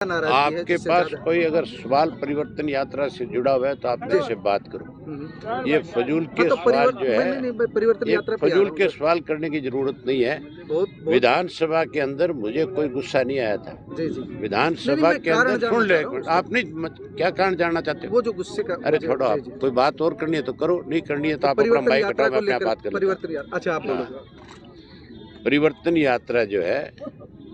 आपके पास कोई अगर सवाल परिवर्तन यात्रा से जुड़ा हुआ है तो आप मेरे से बात करो। ये फजूल के सवाल जो है, परिवर्तन यात्रा फजूल के सवाल करने की जरूरत नहीं है। विधानसभा के अंदर मुझे कोई गुस्सा नहीं आया था। विधानसभा के अंदर सुन ले, आप नहीं क्या कारण जानना चाहते हो? वो जो गुस्से का, अरे छोड़ो, आप कोई बात और करनी है तो करो, नहीं करनी है तो आप अपना माइक हटाओ, मैं अपने बात कर परिवर्तन। अच्छा, आप परिवर्तन यात्रा जो है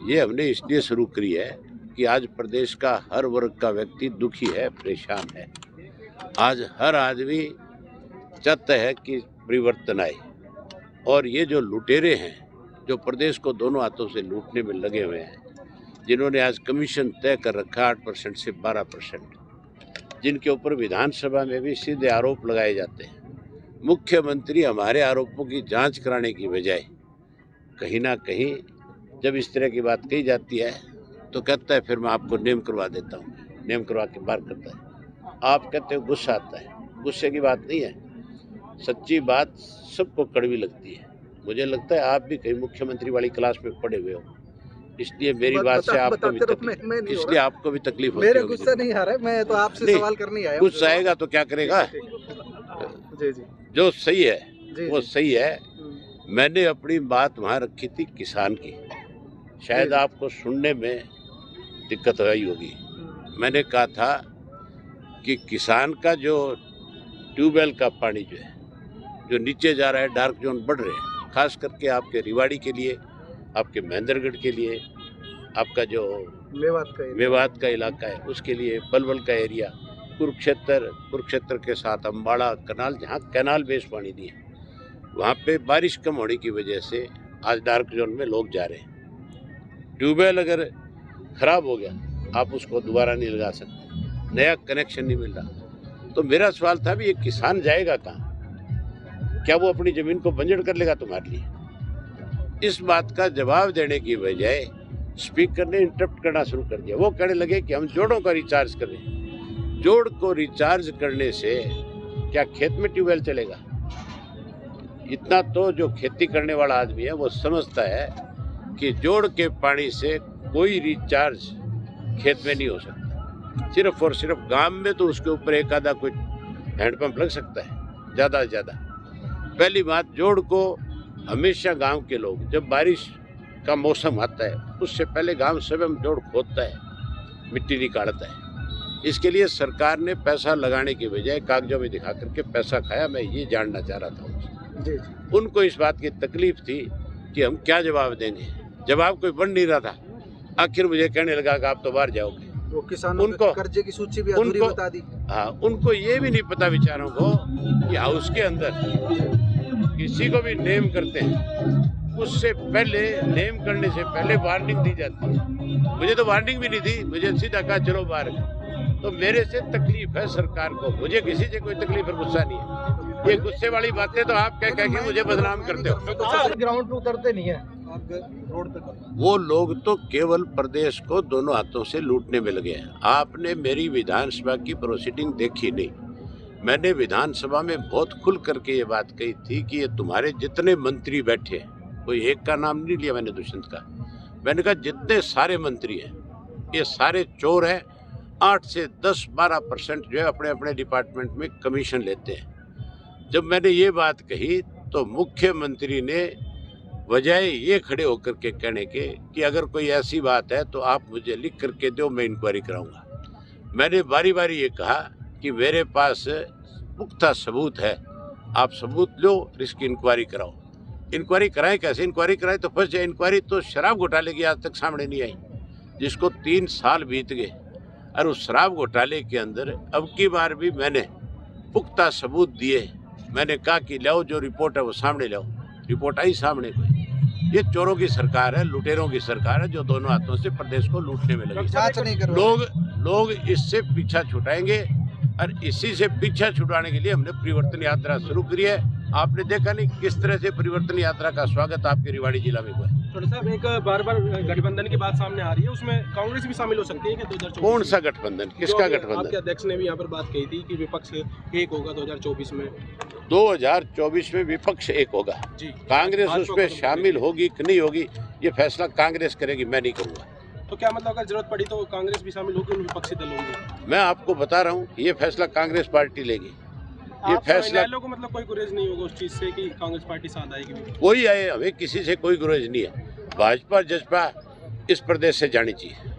ये हमने इसलिए शुरू करी है कि आज प्रदेश का हर वर्ग का व्यक्ति दुखी है, परेशान है। आज हर आदमी चाहता है कि परिवर्तन आए, और ये जो लुटेरे हैं जो प्रदेश को दोनों हाथों से लूटने में लगे हुए हैं, जिन्होंने आज कमीशन तय कर रखा 8% से 12%, जिनके ऊपर विधानसभा में भी सीधे आरोप लगाए जाते हैं। मुख्यमंत्री हमारे आरोपों की जांच कराने की बजाय कहीं ना कहीं जब इस तरह की बात कही जाती है तो कहता है फिर मैं आपको नेम करवा देता हूँ, नेम करवा के बाहर करता है। आप कहते हो गुस्सा आता है, गुस्से की बात नहीं है, सच्ची बात सबको कड़वी लगती है। मुझे लगता है आप भी कहीं मुख्यमंत्री वाली क्लास में पढ़े हुए हो, इसलिए मेरी बात से आपको भी इसलिए आपको भी तकलीफ होती है। मेरे गुस्सा नहीं आ रहा है, मैं तो आपसे सवाल करने आया। गुस्सा आएगा तो क्या करेगा? जो सही है वो सही है। मैंने अपनी बात वहाँ रखी थी किसान की, शायद आपको सुनने में दिक्कत आई होगी। मैंने कहा था कि किसान का जो ट्यूबवेल का पानी जो है, जो नीचे जा रहा है, डार्क जोन बढ़ रहे हैं, खास करके आपके रिवाड़ी के लिए, आपके महेंद्रगढ़ के लिए, आपका जो मेवात का इलाका है उसके लिए, पलवल का एरिया, कुरुक्षेत्र के साथ अम्बाड़ा कनाल, जहाँ कैनाल बेस पानी नहीं है, वहाँ पे बारिश कम होने की वजह से आज डार्क जोन में लोग जा रहे हैं। ट्यूबवेल अगर खराब हो गया आप उसको दोबारा नहीं लगा सकते, नया कनेक्शन नहीं मिल रहा। तो मेरा सवाल था भी ये किसान जाएगा कहाँ? क्या वो अपनी जमीन को बंजर कर लेगा तुम्हारे लिए? इस बात का जवाब देने की बजाय स्पीकर ने इंटरप्ट करना शुरू कर दिया। वो कहने लगे कि हम जोड़ों का रिचार्ज करें। जोड़ को रिचार्ज करने से क्या खेत में ट्यूबवेल चलेगा? इतना तो जो खेती करने वाला आदमी है वो समझता है कि जोड़ के पानी से कोई रिचार्ज खेत में नहीं हो सकता। सिर्फ और सिर्फ गांव में तो उसके ऊपर एक आधा कोई हैंडपंप लग सकता है, ज़्यादा से ज़्यादा। पहली बात, जोड़ को हमेशा गांव के लोग, जब बारिश का मौसम आता है उससे पहले गांव स्वयं जोड़ खोदता है, मिट्टी निकालता है। इसके लिए सरकार ने पैसा लगाने की बजाय कागजों में दिखा करके पैसा खाया। मैं ये जानना चाह रहा था उनसे। उनको इस बात की तकलीफ थी कि हम क्या जवाब देंगे। जवाब कोई बन नहीं रहा था। आखिर मुझे कहने लगा कि आप तो बाहर जाओगे। वो किसानों को कर्जे की सूची भी अधूरी बता दी। हाँ, उनको ये भी नहीं पता बेचारों को कि हाउस के अंदर किसी को भी नेम करते हैं, उससे पहले, नेम करने से पहले वार्निंग दी जाती है। मुझे तो वार्निंग भी नहीं थी, मुझे सीधा कहा चलो बाहर। तो मेरे से तकलीफ है सरकार को, मुझे किसी से कोई तकलीफ और गुस्सा नहीं है। ये गुस्से वाली बातें तो आप कह के मुझे बदनाम करते हो। ग्राउंड पे उतरते नहीं है, रोड पे। वो लोग तो केवल प्रदेश को दोनों हाथों से लूटने में लगे हैं। आपने मेरी विधानसभा की प्रोसीडिंग देखी नहीं। मैंने विधानसभा में बहुत खुल करके ये बात कही थी कि ये तुम्हारे जितने मंत्री बैठे, कोई एक का नाम नहीं लिया मैंने दुष्यंत का, मैंने कहा जितने सारे मंत्री हैं ये सारे चोर हैं। 8 से 10-12% जो है अपने अपने डिपार्टमेंट में कमीशन लेते हैं। जब मैंने ये बात कही तो मुख्यमंत्री ने बजाय ये खड़े होकर के कहने के कि अगर कोई ऐसी बात है तो आप मुझे लिख करके दो, मैं इंक्वायरी कराऊंगा। मैंने बारी बारी ये कहा कि मेरे पास पुख्ता सबूत है, आप सबूत लो, इसकी इंक्वायरी कराओ। इंक्वायरी कराएं कैसे? इंक्वायरी कराएं तो फंस जाए। इंक्वायरी तो शराब घोटाले की आज तक सामने नहीं आई, जिसको 3 साल बीत गए। और उस शराब घोटाले के अंदर अब की बार भी मैंने पुख्ता सबूत दिए। मैंने कहा कि लाओ, जो रिपोर्ट है वो सामने लाओ। रिपोर्ट आई सामने कोई। ये चोरों की सरकार है, लुटेरों की सरकार है, जो दोनों हाथों से प्रदेश को लूटने में लगी। लोग इससे पीछा छुटाएंगे, और इसी से पीछा छुड़ाने के लिए हमने परिवर्तन यात्रा शुरू करी है। आपने देखा नहीं किस तरह से परिवर्तन यात्रा का स्वागत आपके रिवाड़ी जिला में हुआ है। छोटे साहब, एक बार गठबंधन की बात सामने आ रही है, उसमें कांग्रेस भी शामिल हो सकती है क्या 2024? कौन सा गठबंधन? किसका गठबंधन? आपके अध्यक्ष ने भी यहाँ पर बात कही थी कि विपक्ष एक होगा 2024 में। 2024 में विपक्ष एक होगा जी। कांग्रेस उसमें शामिल होगी कि नहीं होगी, ये फैसला कांग्रेस करेगी, मैं नहीं करूँगा। तो क्या मतलब अगर जरूरत पड़ी तो कांग्रेस भी शामिल होगी, उन विपक्षी दलों में? मैं आपको बता रहा हूँ, ये फैसला कांग्रेस पार्टी लेगी। ये फैसला इनेलो को मतलब कोई गुरेज नहीं होगा उस चीज से कि कांग्रेस पार्टी साथ आएगी? कोई आए, हमें किसी से कोई गुरेज नहीं है। भाजपा जसपा इस प्रदेश से जानी चाहिए।